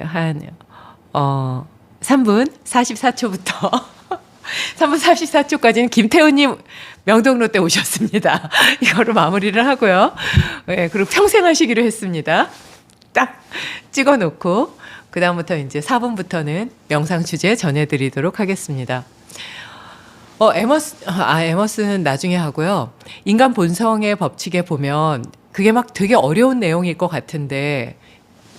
한 3분 44초부터 3분 44초까지는 김태훈님 명동로 때 오셨습니다. 이거로 마무리를 하고요. 네, 그리고 평생 하시기로 했습니다. 딱 찍어놓고 그 다음부터 이제 4분부터는 명상 주제 전해드리도록 하겠습니다. 에머스는 나중에 하고요. 인간 본성의 법칙에 보면 그게 막 되게 어려운 내용일 것 같은데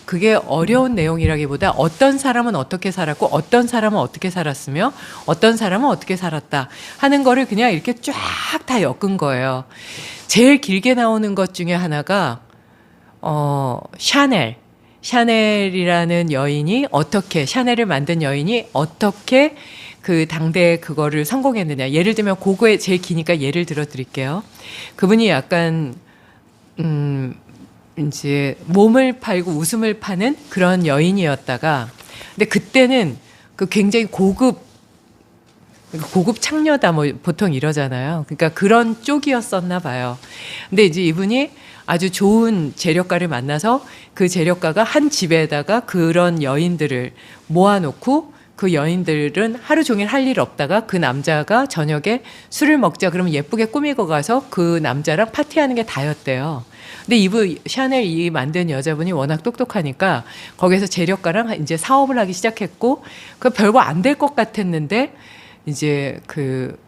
그게 어려운 내용이라기보다 어떤 사람은 어떻게 살았고 어떤 사람은 어떻게 살았으며 어떤 사람은 어떻게 살았다 하는 거를 그냥 이렇게 쫙 다 엮은 거예요. 제일 길게 나오는 것 중에 하나가 샤넬이라는 여인이 어떻게 샤넬을 만든 여인이 어떻게 그 당대에 그거를 성공했느냐. 예를 들면 그거에 제일 기니까 예를 들어 드릴게요. 그분이 약간 이제 몸을 팔고 웃음을 파는 그런 여인이었다가 근데 그때는 그 굉장히 고급 창녀다 뭐 보통 이러잖아요. 그러니까 그런 쪽이었었나 봐요. 근데 이제 이분이 아주 좋은 재력가를 만나서 그 재력가가 한 집에다가 그런 여인들을 모아놓고 그 여인들은 하루 종일 할 일 없다가 그 남자가 저녁에 술을 먹자 그러면 예쁘게 꾸미고 가서 그 남자랑 파티하는 게 다였대요. 근데 샤넬 이 만든 여자분이 워낙 똑똑하니까 거기서 재력가랑 이제 사업을 하기 시작했고 그 별거 안 될 것 같았는데 이제 그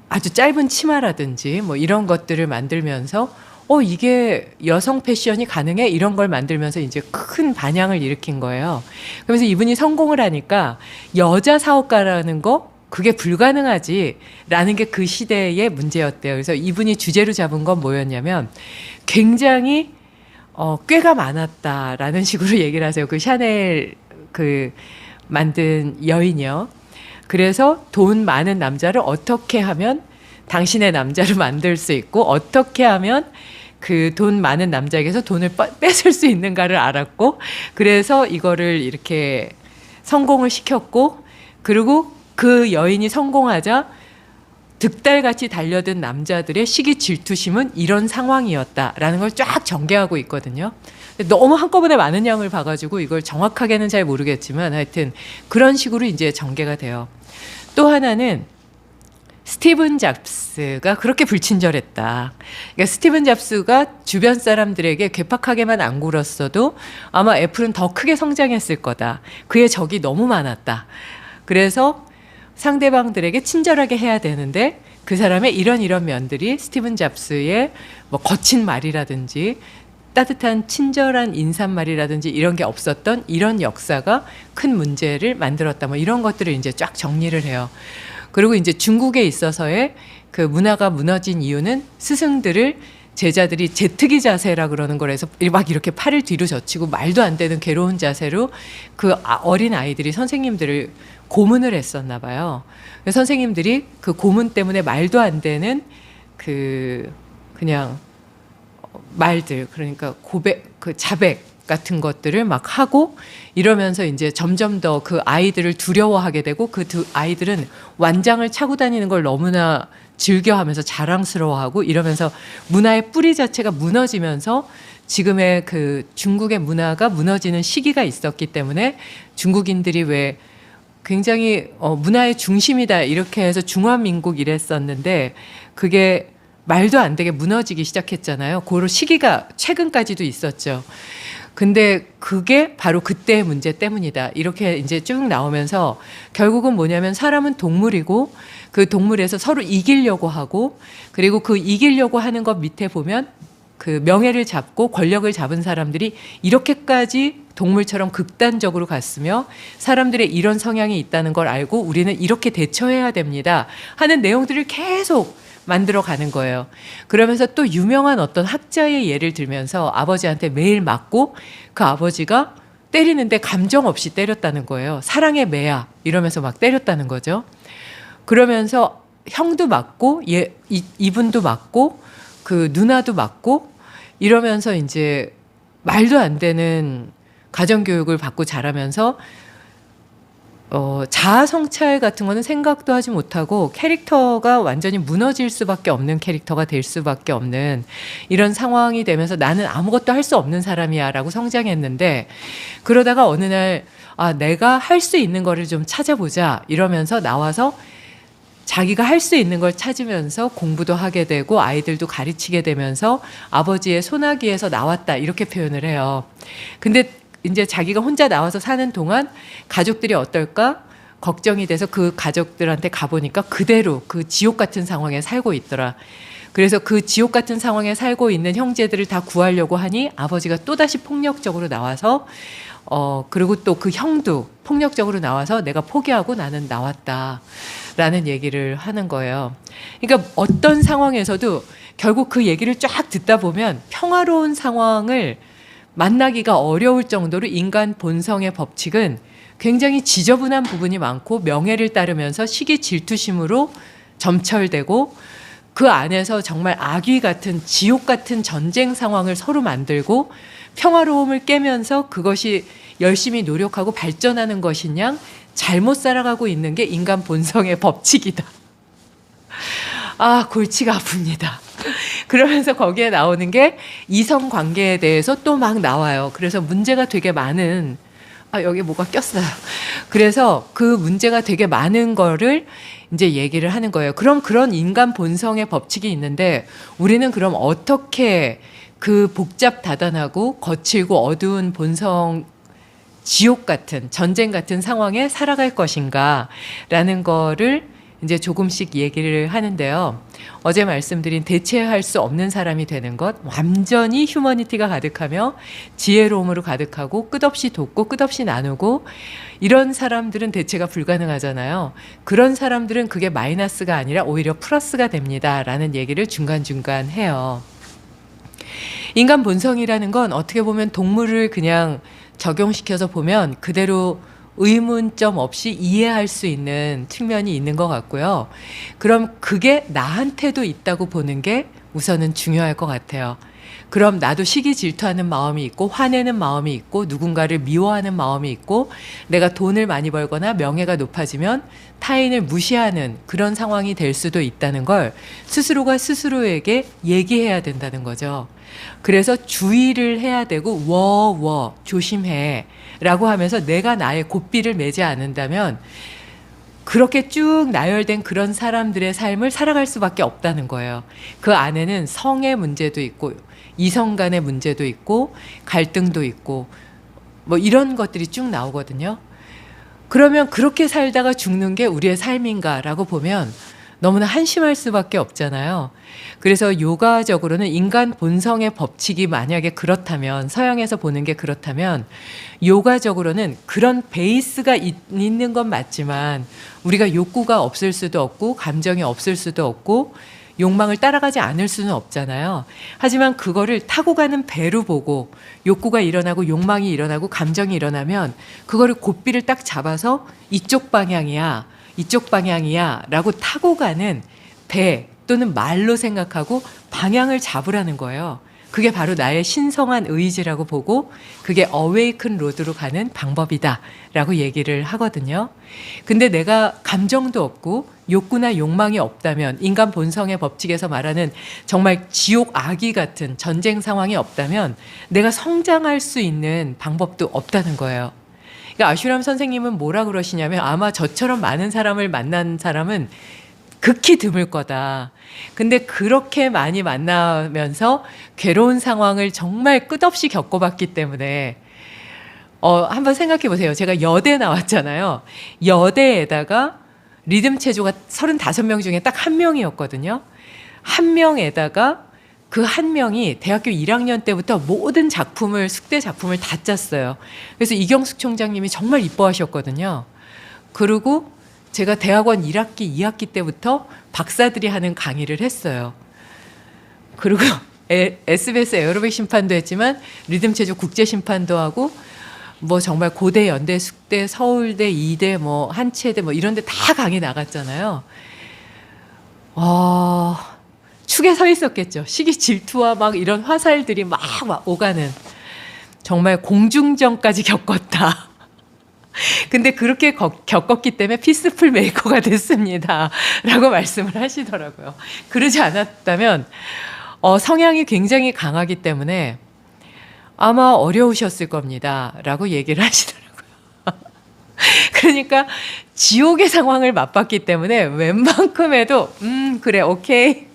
아주 짧은 치마라든지 뭐 이런 것들을 만들면서 이게 여성 패션이 가능해? 이런 걸 만들면서 이제 큰 반향을 일으킨 거예요. 그러면서 이분이 성공을 하니까 여자 사업가라는 거 그게 불가능하지라는 게 그 시대의 문제였대요. 그래서 이분이 주제로 잡은 건 뭐였냐면 굉장히 꾀가 많았다라는 식으로 얘기를 하세요. 그 샤넬 그 만든 여인이요. 그래서 돈 많은 남자를 어떻게 하면 당신의 남자를 만들 수 있고 어떻게 하면 그 돈 많은 남자에게서 돈을 뺏을 수 있는가를 알았고 그래서 이거를 이렇게 성공을 시켰고 그리고 그 여인이 성공하자 득달같이 달려든 남자들의 시기 질투심은 이런 상황이었다라는 걸 쫙 전개하고 있거든요. 너무 한꺼번에 많은 양을 봐가지고 이걸 정확하게는 잘 모르겠지만 하여튼 그런 식으로 이제 전개가 돼요. 또 하나는 스티븐 잡스가 그렇게 불친절했다. 그러니까 스티븐 잡스가 주변 사람들에게 괴팍하게만 안 굴었어도 아마 애플은 더 크게 성장했을 거다. 그의 적이 너무 많았다. 그래서 상대방들에게 친절하게 해야 되는데 그 사람의 이런 면들이 스티븐 잡스의 뭐 거친 말이라든지 따뜻한 친절한 인사말이라든지 이런 게 없었던 이런 역사가 큰 문제를 만들었다. 뭐 이런 것들을 이제 쫙 정리를 해요. 그리고 이제 중국에 있어서의 그 문화가 무너진 이유는 스승들을 제자들이 제트기 자세라 그러는 거라서 막 이렇게 팔을 뒤로 젖히고 말도 안 되는 괴로운 자세로 그 어린 아이들이 선생님들을 고문을 했었나 봐요. 선생님들이 그 고문 때문에 말도 안 되는 그냥 말들 그러니까 자백 같은 것들을 막 하고 이러면서 이제 점점 더 그 아이들을 두려워하게 되고 그 아이들은 완장을 차고 다니는 걸 너무나 즐겨하면서 자랑스러워하고 이러면서 문화의 뿌리 자체가 무너지면서 지금의 그 중국의 문화가 무너지는 시기가 있었기 때문에 중국인들이 왜 굉장히 문화의 중심이다 이렇게 해서 중화민국 이랬었는데 그게 말도 안 되게 무너지기 시작했잖아요. 그 시기가 최근까지도 있었죠. 근데 그게 바로 그때의 문제 때문이다. 이렇게 이제 쭉 나오면서 결국은 뭐냐면 사람은 동물이고 그 동물에서 서로 이기려고 하고 그리고 그 이기려고 하는 것 밑에 보면 그 명예를 잡고 권력을 잡은 사람들이 이렇게까지 동물처럼 극단적으로 갔으며 사람들의 이런 성향이 있다는 걸 알고 우리는 이렇게 대처해야 됩니다 하는 내용들을 계속 만들어 가는 거예요. 그러면서 또 유명한 어떤 학자의 예를 들면서 아버지한테 매일 맞고 그 아버지가 때리는데 감정 없이 때렸다는 거예요. 사랑의 매야 이러면서 막 때렸다는 거죠. 그러면서 형도 맞고 이분도 맞고 그 누나도 맞고 이러면서 이제 말도 안 되는 가정교육을 받고 자라면서 자아 성찰 같은 거는 생각도 하지 못하고 캐릭터가 완전히 무너질 수밖에 없는 캐릭터가 될 수밖에 없는 이런 상황이 되면서 나는 아무것도 할 수 없는 사람이야 라고 성장했는데, 그러다가 어느 날 내가 할 수 있는 거를 좀 찾아보자 이러면서 나와서 자기가 할 수 있는 걸 찾으면서 공부도 하게 되고 아이들도 가르치게 되면서 아버지의 소나기에서 나왔다 이렇게 표현을 해요. 근데 이제 자기가 혼자 나와서 사는 동안 가족들이 어떨까 걱정이 돼서 그 가족들한테 가보니까 그대로 그 지옥 같은 상황에 살고 있더라. 그래서 그 지옥 같은 상황에 살고 있는 형제들을 다 구하려고 하니 아버지가 또다시 폭력적으로 나와서 그리고 또 그 형도 폭력적으로 나와서 내가 포기하고 나는 나왔다 라는 얘기를 하는 거예요. 그러니까 어떤 상황에서도 결국 그 얘기를 쫙 듣다 보면 평화로운 상황을 만나기가 어려울 정도로 인간 본성의 법칙은 굉장히 지저분한 부분이 많고 명예를 따르면서 시기 질투심으로 점철되고 그 안에서 정말 악귀 같은 지옥 같은 전쟁 상황을 서로 만들고 평화로움을 깨면서 그것이 열심히 노력하고 발전하는 것이냐 잘못 살아가고 있는 게 인간 본성의 법칙이다. 골치가 아픕니다. 그러면서 거기에 나오는 게 이성 관계에 대해서 또 막 나와요. 그래서 문제가 되게 많은, 여기 뭐가 꼈어요. 그래서 그 문제가 되게 많은 거를 이제 얘기를 하는 거예요. 그럼 그런 인간 본성의 법칙이 있는데 우리는 그럼 어떻게 그 복잡다단하고 거칠고 어두운 본성, 지옥 같은 전쟁 같은 상황에 살아갈 것인가 라는 거를 이제 조금씩 얘기를 하는데요. 어제 말씀드린 대체할 수 없는 사람이 되는 것, 완전히 휴머니티가 가득하며 지혜로움으로 가득하고 끝없이 돕고 끝없이 나누고 이런 사람들은 대체가 불가능하잖아요. 그런 사람들은 그게 마이너스가 아니라 오히려 플러스가 됩니다 라는 얘기를 중간중간 해요. 인간 본성이라는 건 어떻게 보면 동물을 그냥 적용시켜서 보면 그대로 의문점 없이 이해할 수 있는 측면이 있는 것 같고요. 그럼 그게 나한테도 있다고 보는 게 우선은 중요할 것 같아요. 그럼 나도 시기 질투하는 마음이 있고 화내는 마음이 있고 누군가를 미워하는 마음이 있고 내가 돈을 많이 벌거나 명예가 높아지면 타인을 무시하는 그런 상황이 될 수도 있다는 걸 스스로가 스스로에게 얘기해야 된다는 거죠. 그래서 주의를 해야 되고 조심해 라고 하면서 내가 나의 고삐를 매지 않는다면 그렇게 쭉 나열된 그런 사람들의 삶을 살아갈 수밖에 없다는 거예요. 그 안에는 성의 문제도 있고 이성 간의 문제도 있고 갈등도 있고 뭐 이런 것들이 쭉 나오거든요. 그러면 그렇게 살다가 죽는 게 우리의 삶인가라고 보면 너무나 한심할 수밖에 없잖아요. 그래서 요가적으로는 인간 본성의 법칙이 만약에 그렇다면, 서양에서 보는 게 그렇다면 요가적으로는 그런 베이스가 있는 건 맞지만 우리가 욕구가 없을 수도 없고 감정이 없을 수도 없고 욕망을 따라가지 않을 수는 없잖아요. 하지만 그거를 타고 가는 배로 보고 욕구가 일어나고 욕망이 일어나고 감정이 일어나면 그거를 고삐를 딱 잡아서 이쪽 방향이야 라고 타고 가는 배 또는 말로 생각하고 방향을 잡으라는 거예요. 그게 바로 나의 신성한 의지라고 보고 그게 어웨이큰 로드로 가는 방법이다 라고 얘기를 하거든요. 근데 내가 감정도 없고 욕구나 욕망이 없다면, 인간 본성의 법칙에서 말하는 정말 지옥 악귀 같은 전쟁 상황이 없다면 내가 성장할 수 있는 방법도 없다는 거예요. 그러니까 아슈람 선생님은 뭐라 그러시냐면 아마 저처럼 많은 사람을 만난 사람은 극히 드물 거다. 근데 그렇게 많이 만나면서 괴로운 상황을 정말 끝없이 겪어봤기 때문에 한번 생각해 보세요. 제가 여대 나왔잖아요. 여대에다가 리듬 체조가 35명 중에 딱 한 명이었거든요. 한 명에다가 그 한 명이 대학교 1학년 때부터 모든 작품을, 숙대 작품을 다 짰어요. 그래서 이경숙 총장님이 정말 이뻐하셨거든요. 그리고 제가 대학원 1학기, 2학기 때부터 박사들이 하는 강의를 했어요. 그리고 SBS 에어로빅 심판도 했지만 리듬 체조 국제 심판도 하고 뭐 정말 고대, 연대, 숙대, 서울대, 이대, 뭐 한체대 뭐 이런 데 다 강의 나갔잖아요. 축에 서 있었겠죠. 시기 질투와 막 이런 화살들이 막 오가는 정말 공중전까지 겪었다. 근데 그렇게 겪었기 때문에 피스풀 메이커가 됐습니다. 라고 말씀을 하시더라고요. 그러지 않았다면 성향이 굉장히 강하기 때문에 아마 어려우셨을 겁니다. 라고 얘기를 하시더라고요. 그러니까 지옥의 상황을 맛봤기 때문에 웬만큼에도 그래 오케이.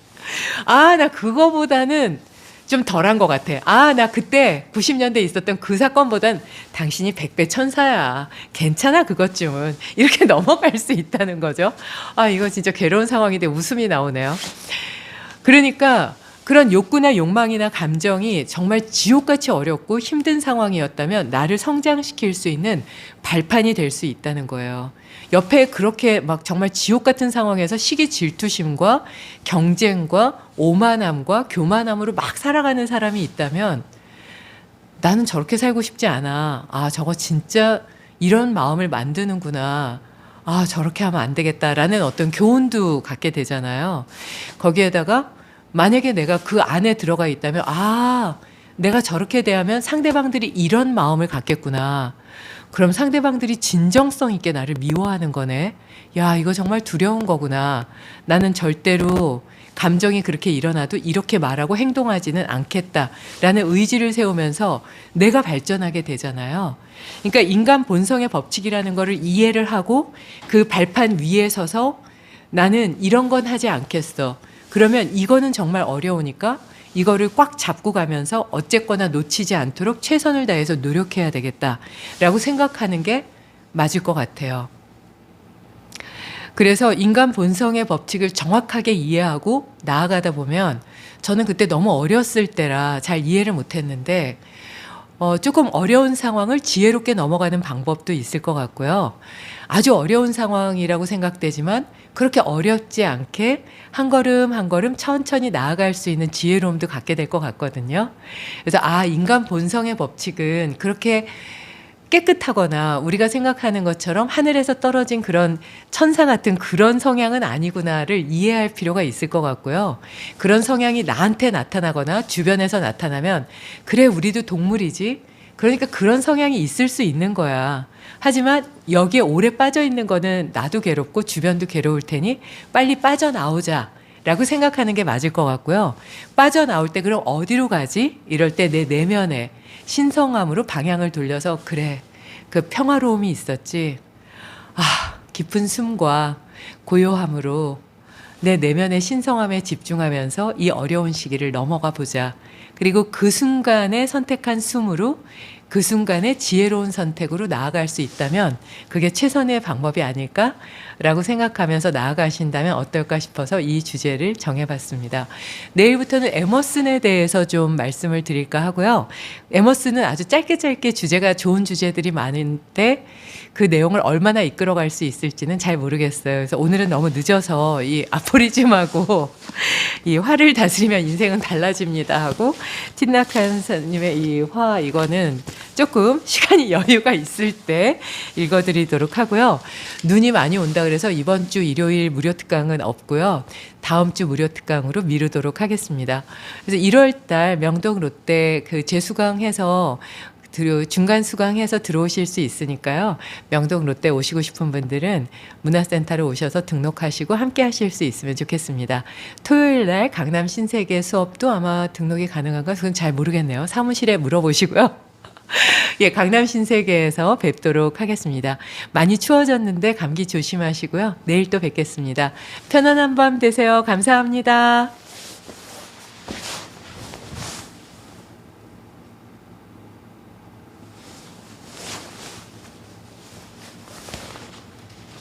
나 그거보다는 좀 덜한 것 같아. 나 그때 90년대 있었던 그 사건보단 당신이 100배 천사야. 괜찮아 그것쯤은. 이렇게 넘어갈 수 있다는 거죠. 이거 진짜 괴로운 상황인데 웃음이 나오네요. 그러니까 그런 욕구나 욕망이나 감정이 정말 지옥같이 어렵고 힘든 상황이었다면 나를 성장시킬 수 있는 발판이 될 수 있다는 거예요. 옆에 그렇게 막 정말 지옥 같은 상황에서 시기 질투심과 경쟁과 오만함과 교만함으로 막 살아가는 사람이 있다면 나는 저렇게 살고 싶지 않아. 저거 진짜 이런 마음을 만드는구나. 저렇게 하면 안 되겠다라는 어떤 교훈도 갖게 되잖아요. 거기에다가 만약에 내가 그 안에 들어가 있다면 내가 저렇게 대하면 상대방들이 이런 마음을 갖겠구나. 그럼 상대방들이 진정성 있게 나를 미워하는 거네. 야, 이거 정말 두려운 거구나. 나는 절대로 감정이 그렇게 일어나도 이렇게 말하고 행동하지는 않겠다라는 의지를 세우면서 내가 발전하게 되잖아요. 그러니까 인간 본성의 법칙이라는 거를 이해를 하고 그 발판 위에 서서 나는 이런 건 하지 않겠어. 그러면 이거는 정말 어려우니까 이거를 꽉 잡고 가면서 어쨌거나 놓치지 않도록 최선을 다해서 노력해야 되겠다라고 생각하는 게 맞을 것 같아요. 그래서 인간 본성의 법칙을 정확하게 이해하고 나아가다 보면 저는 그때 너무 어렸을 때라 잘 이해를 못했는데 조금 어려운 상황을 지혜롭게 넘어가는 방법도 있을 것 같고요. 아주 어려운 상황이라고 생각되지만 그렇게 어렵지 않게 한 걸음 한 걸음 천천히 나아갈 수 있는 지혜로움도 갖게 될 것 같거든요. 그래서 인간 본성의 법칙은 그렇게 깨끗하거나 우리가 생각하는 것처럼 하늘에서 떨어진 그런 천사 같은 그런 성향은 아니구나를 이해할 필요가 있을 것 같고요. 그런 성향이 나한테 나타나거나 주변에서 나타나면 그래 우리도 동물이지. 그러니까 그런 성향이 있을 수 있는 거야. 하지만 여기에 오래 빠져 있는 거는 나도 괴롭고 주변도 괴로울 테니 빨리 빠져나오자 라고 생각하는 게 맞을 것 같고요. 빠져나올 때 그럼 어디로 가지? 이럴 때 내 내면에 신성함으로 방향을 돌려서 그래 그 평화로움이 있었지. 깊은 숨과 고요함으로 내 내면의 신성함에 집중하면서 이 어려운 시기를 넘어가 보자. 그리고 그 순간에 선택한 숨으로 그 순간에 지혜로운 선택으로 나아갈 수 있다면 그게 최선의 방법이 아닐까라고 생각하면서 나아가신다면 어떨까 싶어서 이 주제를 정해봤습니다. 내일부터는 에머슨에 대해서 좀 말씀을 드릴까 하고요. 에머슨은 아주 짧게 주제가 좋은 주제들이 많은데 그 내용을 얼마나 이끌어갈 수 있을지는 잘 모르겠어요. 그래서 오늘은 너무 늦어서 이 아포리즘하고 이 화를 다스리면 인생은 달라집니다 하고 틴나칸 선생님의 이 화 이거는 조금 시간이 여유가 있을 때 읽어드리도록 하고요. 눈이 많이 온다 그래서 이번 주 일요일 무료 특강은 없고요. 다음 주 무료 특강으로 미루도록 하겠습니다. 그래서 1월 달 명동 롯데 그 재수강해서 중간 수강해서 들어오실 수 있으니까요. 명동 롯데 오시고 싶은 분들은 문화센터로 오셔서 등록하시고 함께 하실 수 있으면 좋겠습니다. 토요일 날 강남 신세계 수업도 아마 등록이 가능한가? 그건 잘 모르겠네요. 사무실에 물어보시고요. 예, 강남 신세계에서 뵙도록 하겠습니다. 많이 추워졌는데 감기 조심하시고요. 내일 또 뵙겠습니다. 편안한 밤 되세요. 감사합니다.